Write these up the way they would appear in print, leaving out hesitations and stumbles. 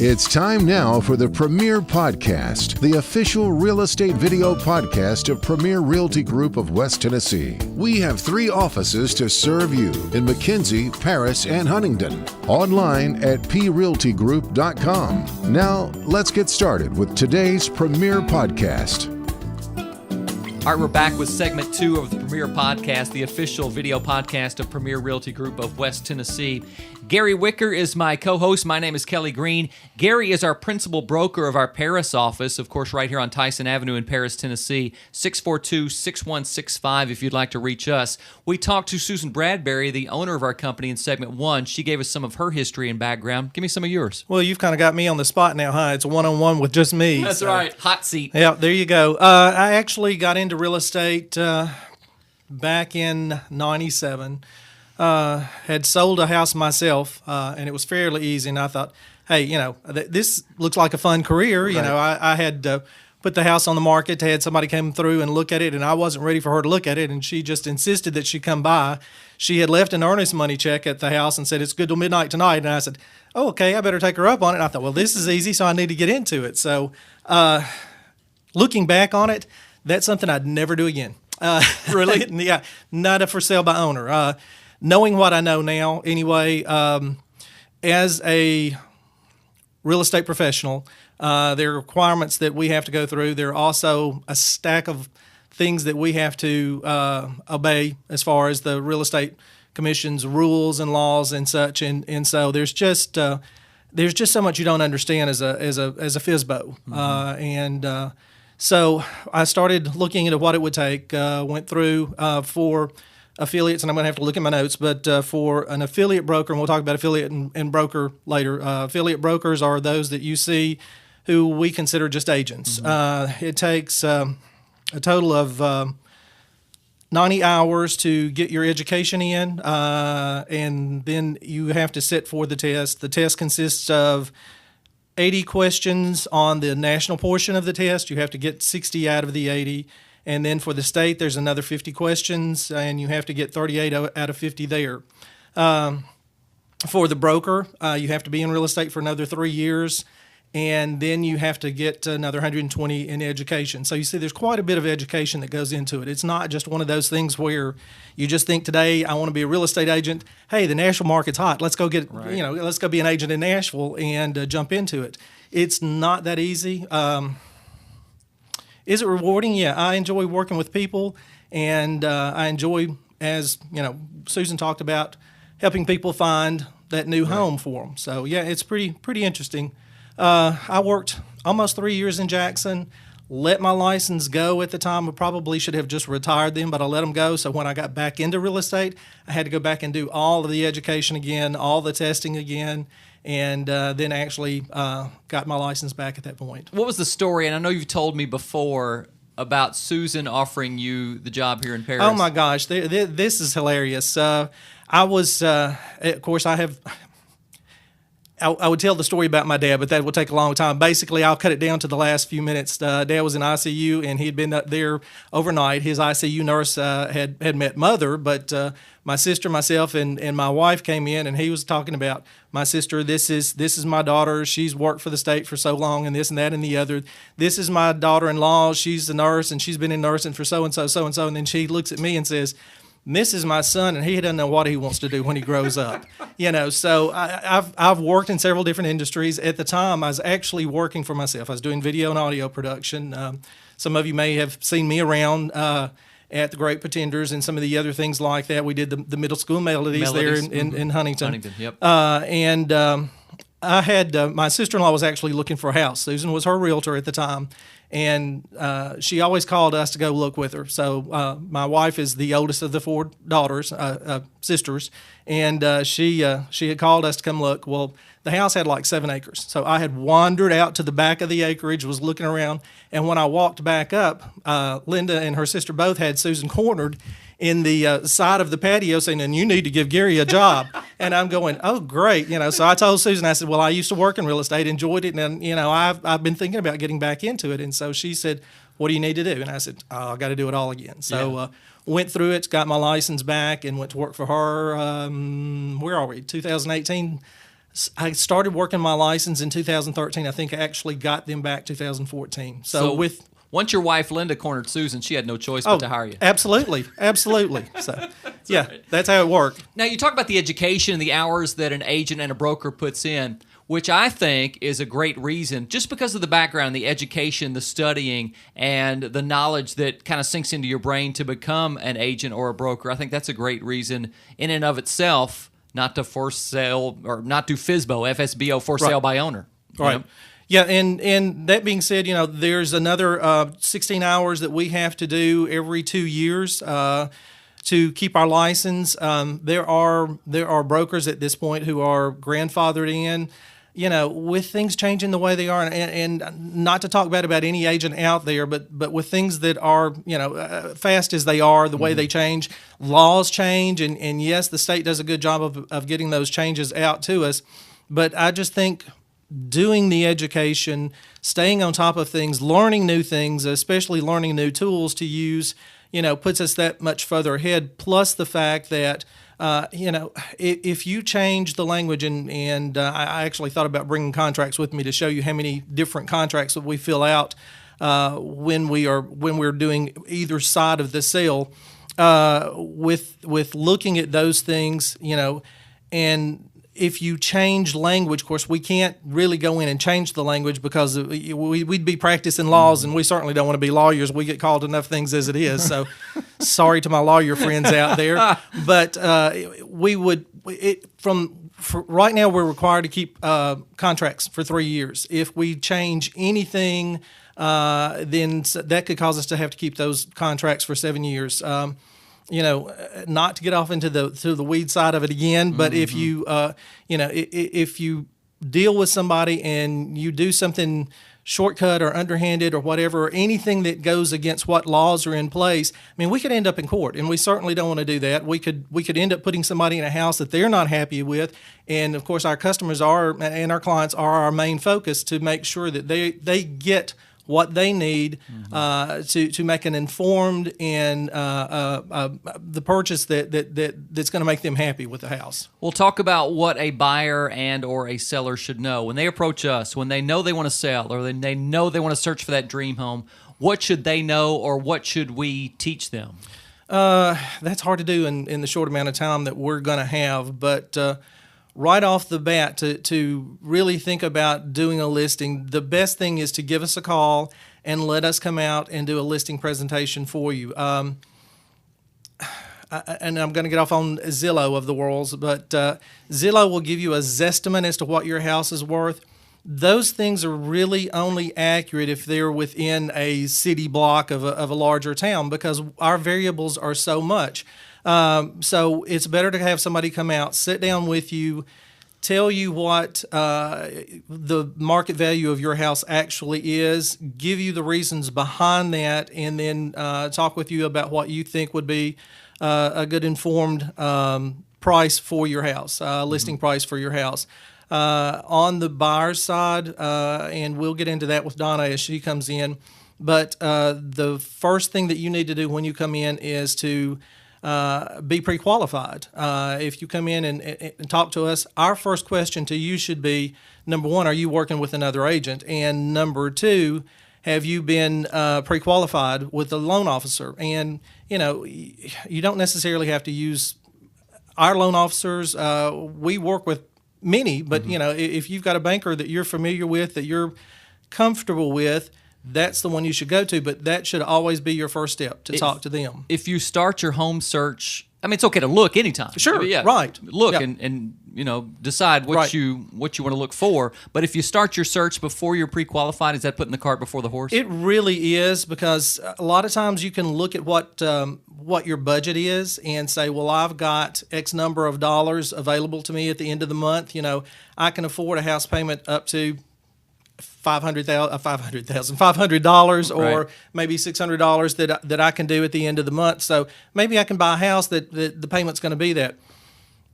It's time now for the Premier Podcast, the official real estate video podcast of Premier Realty Group of West Tennessee. We have 3 offices to serve you in McKenzie, Paris, and Huntingdon. Online at prealtygroup.com. Now, let's get started with today's Premier Podcast. All right, we're back with segment 2 of the Premier Podcast, the official video podcast of Premier Realty Group of West Tennessee. Gary Wicker is my co-host. My name is Kelly Green. Gary is our principal broker of our Paris office, of course, right here on Tyson Avenue in Paris, Tennessee, 642-6165 if you'd like to reach us. We talked to Susan Bradbury, the owner of our company, in segment 1. She gave us some of her history and background. Give me some of yours. Well, you've kind of got me on the spot now, huh? It's a one-on-one with just me. That's right. Hot seat. Yeah, there you go. I actually got into real estate back in 97. Had sold a house myself, and it was fairly easy. And I thought, hey, this looks like a fun career. Right. I had put the house on the market, had somebody come through and look at it, and I wasn't ready for her to look at it, and she just insisted that she come by. She had left an earnest money check at the house and said, it's good till midnight tonight. And I said, oh, okay, I better take her up on it. And I thought, well, this is easy, so I need to get into it. So looking back on it, that's something I'd never do again. Really? Yeah, not a for sale by owner. Knowing what I know now, anyway, as a real estate professional, there are requirements that we have to go through. There are also a stack of things that we have to obey as far as the real estate commission's rules and laws and such. And so there's just so much you don't understand as a FSBO. Mm-hmm. So I started looking into what it would take. Went through for affiliates, and I'm going to have to look at my notes, but for an affiliate broker, and we'll talk about affiliate and broker later, affiliate brokers are those that you see who we consider just agents. Mm-hmm. It takes a total of 90 hours to get your education in, and then you have to sit for the test. The test consists of 80 questions on the national portion of the test. You have to get 60 out of the 80. And then for the state, there's another 50 questions, and you have to get 38 out of 50 there. For the broker, you have to be in real estate for another 3 years, and then you have to get another 120 in education. So you see there's quite a bit of education that goes into it. It's not just one of those things where you just think today, I want to be a real estate agent. Hey, the Nashville market's hot. Let's go get, right. Let's go be an agent in Nashville and jump into it. It's not that easy. Is it rewarding? Yeah, I enjoy working with people, and I enjoy, as Susan talked about, helping people find that new home for them. So yeah, it's pretty interesting. I worked almost 3 years in Jackson. Let my license go at the time. I probably should have just retired then, but I let them go. So when I got back into real estate, I had to go back and do all of the education again, all the testing again, and then actually got my license back at that point. What was the story? And I know you've told me before about Susan offering you the job here in Paris. Oh, my gosh. This is hilarious. I was, of course, I would tell the story about my dad, but that will take a long time. Basically, I'll cut it down to the last few minutes. Dad was in ICU, and he had been there overnight. His ICU nurse had met Mother, but my sister, myself, and my wife came in, and he was talking about my sister. This is my daughter. She's worked for the state for so long, and this and that and the other. This is my daughter-in-law. She's a nurse, and she's been in nursing for so-and-so, so-and-so. And then she looks at me and says, this is my son, and he doesn't know what he wants to do when he grows up. So I've worked in several different industries. At the time, I was actually working for myself. I was doing video and audio production. Some of you may have seen me around at the Great Pretenders and some of the other things like that. We did the middle school melodies there in Huntingdon. Huntingdon, yep. I had my sister-in-law was actually looking for a house. Susan was her realtor at the time, and she always called us to go look with her. So my wife is the oldest of the 4 daughters, sisters, and she had called us to come look. Well, the house had like 7 acres, so I had wandered out to the back of the acreage, was looking around, and when I walked back up, Linda and her sister both had Susan cornered in the side of the patio saying, and you need to give Gary a job. And I'm going, oh, great. So I told Susan, I said, well, I used to work in real estate, enjoyed it, and I've been thinking about getting back into it. And so she said, what do you need to do? And I said, oh, I got to do it all again. So went through it, got my license back, and went to work for her. Where are we? 2018. I started working my license in 2013. I think I actually got them back 2014. So once your wife Linda cornered Susan, she had no choice but to hire you. Absolutely. So, that's how it worked. Now, you talk about the education and the hours that an agent and a broker puts in, which I think is a great reason, just because of the background, the education, the studying, and the knowledge that kind of sinks into your brain to become an agent or a broker. I think that's a great reason in and of itself not to for sale or not do FSBO, FSBO, for sale by owner. Right. Yeah, and that being said, there's another 16 hours that we have to do every 2 years to keep our license. There are brokers at this point who are grandfathered in. With things changing the way they are, and not to talk bad about any agent out there, but with things that are, fast as they are, the way they change, laws change, and yes, the state does a good job of getting those changes out to us. But I just think doing the education, staying on top of things, learning new things, especially learning new tools to use, puts us that much further ahead. Plus the fact that if you change the language, and I actually thought about bringing contracts with me to show you how many different contracts that we fill out when we're doing either side of the sale, with looking at those things, and if you change language, of course, we can't really go in and change the language because we'd be practicing laws, and we certainly don't want to be lawyers. We get called enough things as it is. So sorry to my lawyer friends out there. But right now, we're required to keep contracts for 3 years. If we change anything, then that could cause us to have to keep those contracts for 7 years. Not to get off into the weed side of it again, but if you, if you deal with somebody and you do something shortcut or underhanded or whatever, or anything that goes against what laws are in place, we could end up in court, and we certainly don't want to do that. We could end up putting somebody in a house that they're not happy with, and of course our customers and our clients are our main focus to make sure that they get what they need to make an informed and the purchase that's going to make them happy with the house. We'll talk about what a buyer and or a seller should know when they approach us, when they know they want to sell, or they know they want to search for that dream home. What should they know, or what should we teach them? That's hard to do in the short amount of time that we're going to have, but right off the bat, to really think about doing a listing, the best thing is to give us a call and let us come out and do a listing presentation for you. And I'm going to get off on Zillow of the worlds, but Zillow will give you a zestimate as to what your house is worth. Those things are really only accurate if they're within a city block of a larger town, because our variables are so much. So it's better to have somebody come out, sit down with you, tell you what the market value of your house actually is, give you the reasons behind that, and then talk with you about what you think would be a good informed price for your house, listing price for your house. On the buyer's side, and we'll get into that with Donna as she comes in, but the first thing that you need to do when you come in is to be pre-qualified. If you come in and talk to us, our first question to you should be, number one, are you working with another agent? And number two, have you been pre-qualified with a loan officer? And, you don't necessarily have to use our loan officers. We work with many, but, if you've got a banker that you're familiar with, that you're comfortable with, that's the one you should go to, but that should always be your first step, to talk to them. If you start your home search, it's okay to look anytime. Sure, right. Look and decide what you want to look for. But if you start your search before you're pre-qualified, is that putting the cart before the horse? It really is, because a lot of times you can look at what your budget is and say, well, I've got X number of dollars available to me at the end of the month. I can afford a house payment up to $500 or maybe $600 that I can do at the end of the month. So maybe I can buy a house that the payment's going to be that.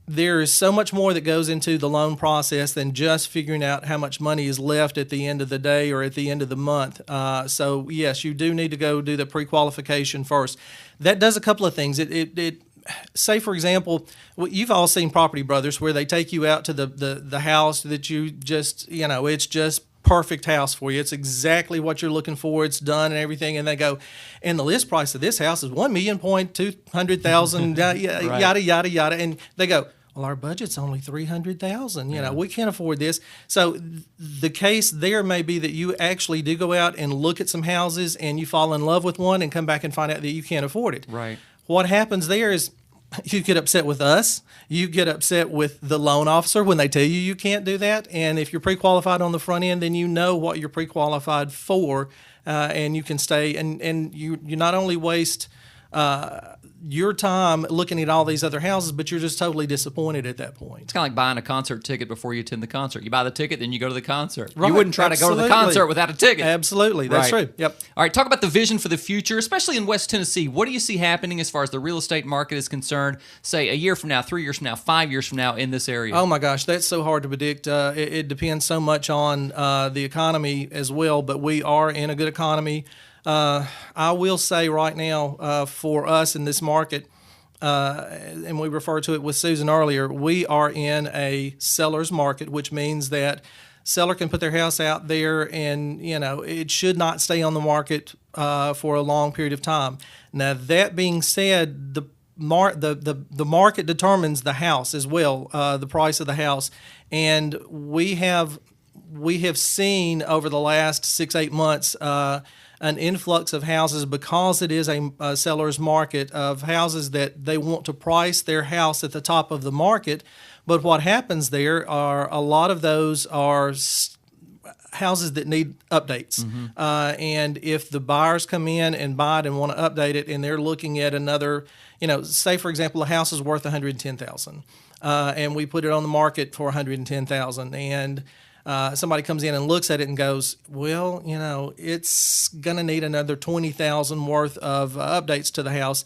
There is so much more that goes into the loan process than just figuring out how much money is left at the end of the day or at the end of the month. So yes, you do need to go do the pre-qualification first. That does a couple of things. It say, for example, you've all seen Property Brothers where they take you out to the house that you just, it's just perfect house for you. It's exactly what you're looking for. It's done and everything. And they go, and the list price of this house is $1,200,000, yada, yada, yada. And they go, well, our budget's only $300,000. We can't afford this. So the case there may be that you actually do go out and look at some houses and you fall in love with one and come back and find out that you can't afford it. Right. What happens there is you get upset with us. You get upset with the loan officer when they tell you can't do that. And if you're pre-qualified on the front end, then you know what you're pre-qualified for, and you can stay. And you not only waste your time looking at all these other houses, but you're just totally disappointed at that point. It's kind of like buying a concert ticket before you attend the concert. You buy the ticket, then you go to the concert. Right. You wouldn't try to go to the concert without a ticket. Absolutely. That's right. true. Yep. All right, talk about the vision for the future, especially in West Tennessee. What do you see happening as far as the real estate market is concerned, say a year from now, 3 years from now, 5 years from now in this area? Oh, my gosh, that's so hard to predict. It depends so much on the economy as well, but we are in a good economy. I will say right now, for us in this market, and we referred to it with Susan earlier, we are in a seller's market, which means that seller can put their house out there and, it should not stay on the market for a long period of time. Now, that being said, the market determines the house as well, the price of the house. And we have seen over the last 6-8 months an influx of houses, because it is a seller's market, of houses that they want to price their house at the top of the market. But what happens there are a lot of those are houses that need updates. And if the buyers come in and buy it and want to update it, and they're looking at another, say for example, a house is worth $110,000, and we put it on the market for $110,000, and somebody comes in and looks at it and goes, well, it's going to need another $20,000 worth of updates to the house.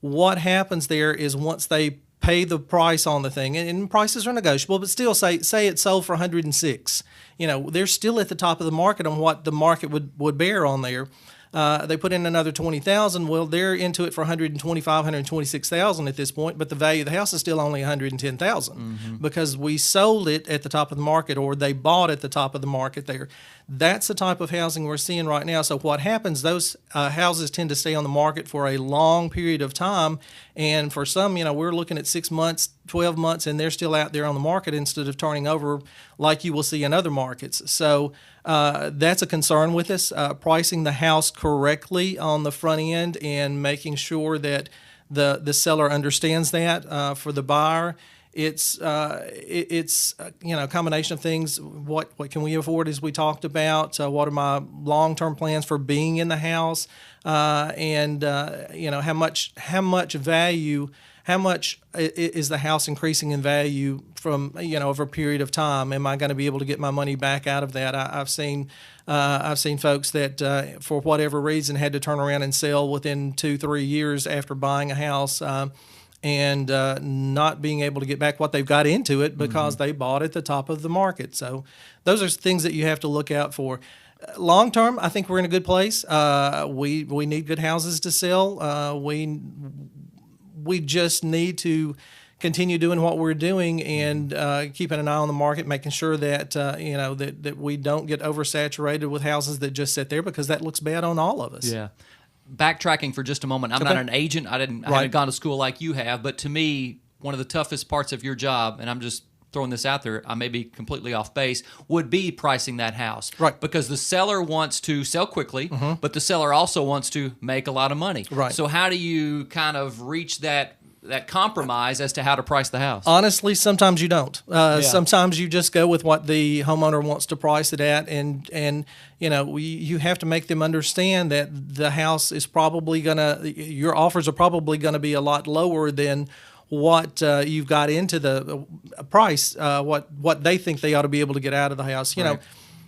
What happens there is once they pay the price on the thing, and prices are negotiable, but still say it's sold for $106,000, they're still at the top of the market on what the market would bear on there. They put in another $20,000. Well, they're into it for $125,000, $126,000 at this point, but the value of the house is still only $110,000 because we sold it at the top of the market, or they bought at the top of the market there. That's the type of housing we're seeing right now. So what happens? Those houses tend to stay on the market for a long period of time, and for some, we're looking at 6 months, 12 months, and they're still out there on the market instead of turning over like you will see in other markets. So that's a concern with us, pricing the house correctly on the front end and making sure that the seller understands that. For the buyer, it's a combination of things. What can we afford, as we talked about? What are my long-term plans for being in the house? And how much value. How much is the house increasing in value from over a period of time? Am I going to be able to get my money back out of that? I've seen folks that for whatever reason had to turn around and sell within 2-3 years after buying a house, and not being able to get back what they've got into it because they bought at the top of the market. So those are things that you have to look out for. Long term, I think we're in a good place. We need good houses to sell. We just need to continue doing what we're doing and keeping an eye on the market, making sure that that we don't get oversaturated with houses that just sit there, because that looks bad on all of us. Yeah. Backtracking for just a moment, I'm not an agent. I haven't gone to school like you have, but to me, one of the toughest parts of your job, and I'm just throwing this out there, I may be completely off base, would be pricing that house. Right. Because the seller wants to sell quickly, but the seller also wants to make a lot of money. Right. So how do you kind of reach that compromise as to how to price the house? Honestly, sometimes you don't. Sometimes you just go with what the homeowner wants to price it at, and you have to make them understand that the house is probably your offers are probably gonna be a lot lower than what you've got into the price, what they think they ought to be able to get out of the house.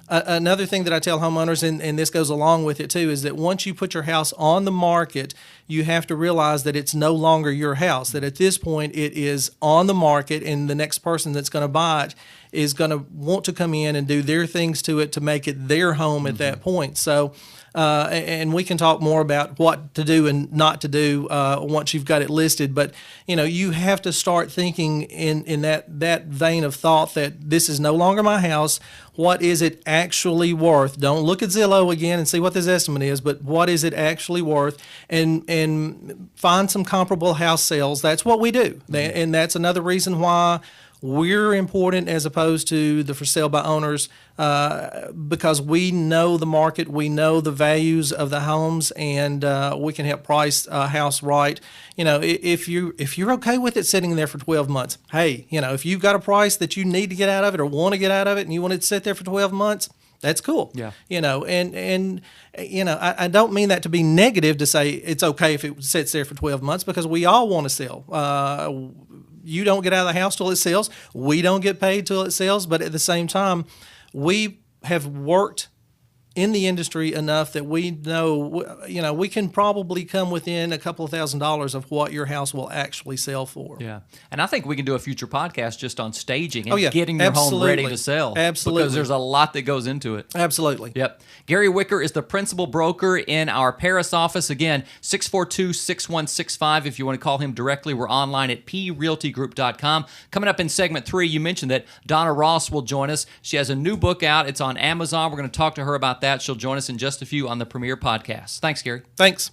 Another thing that I tell homeowners, and this goes along with it too, is that once you put your house on the market, you have to realize that it's no longer your house, that at this point it is on the market, and the next person that's going to buy it is going to want to come in and do their things to it to make it their home at that point. So, and we can talk more about what to do and not to do once you've got it listed. But you have to start thinking in that vein of thought that this is no longer my house. What is it actually worth? Don't look at Zillow again and see what this estimate is, but what is it actually worth? And find some comparable house sales. That's what we do, and that's another reason why we're important as opposed to the for sale by owners, because we know the market, we know the values of the homes, and we can help price a house right. If you're okay with it sitting there for 12 months, hey, if you've got a price that you need to get out of it or want to get out of it, and you want it to sit there for 12 months, that's cool. Yeah. I don't mean that to be negative to say it's okay if it sits there for 12 months, because we all want to sell. You don't get out of the house till it sells. We don't get paid till it sells. But at the same time, we have worked in the industry enough that we know, we can probably come within a couple of $1,000s of what your house will actually sell for. Yeah. And I think we can do a future podcast just on staging and Oh, yeah. getting your home ready to sell. Absolutely. Because there's a lot that goes into it. Absolutely. Yep. Gary Wicker is the principal broker in our Paris office. Again, 642-6165. If you want to call him directly, we're online at prerealtygroup.com. Coming up in segment 3, you mentioned that Donna Ross will join us. She has a new book out. It's on Amazon. We're going to talk to her about that. She'll join us in just a few on the Premier Podcast. Thanks, Gary. Thanks.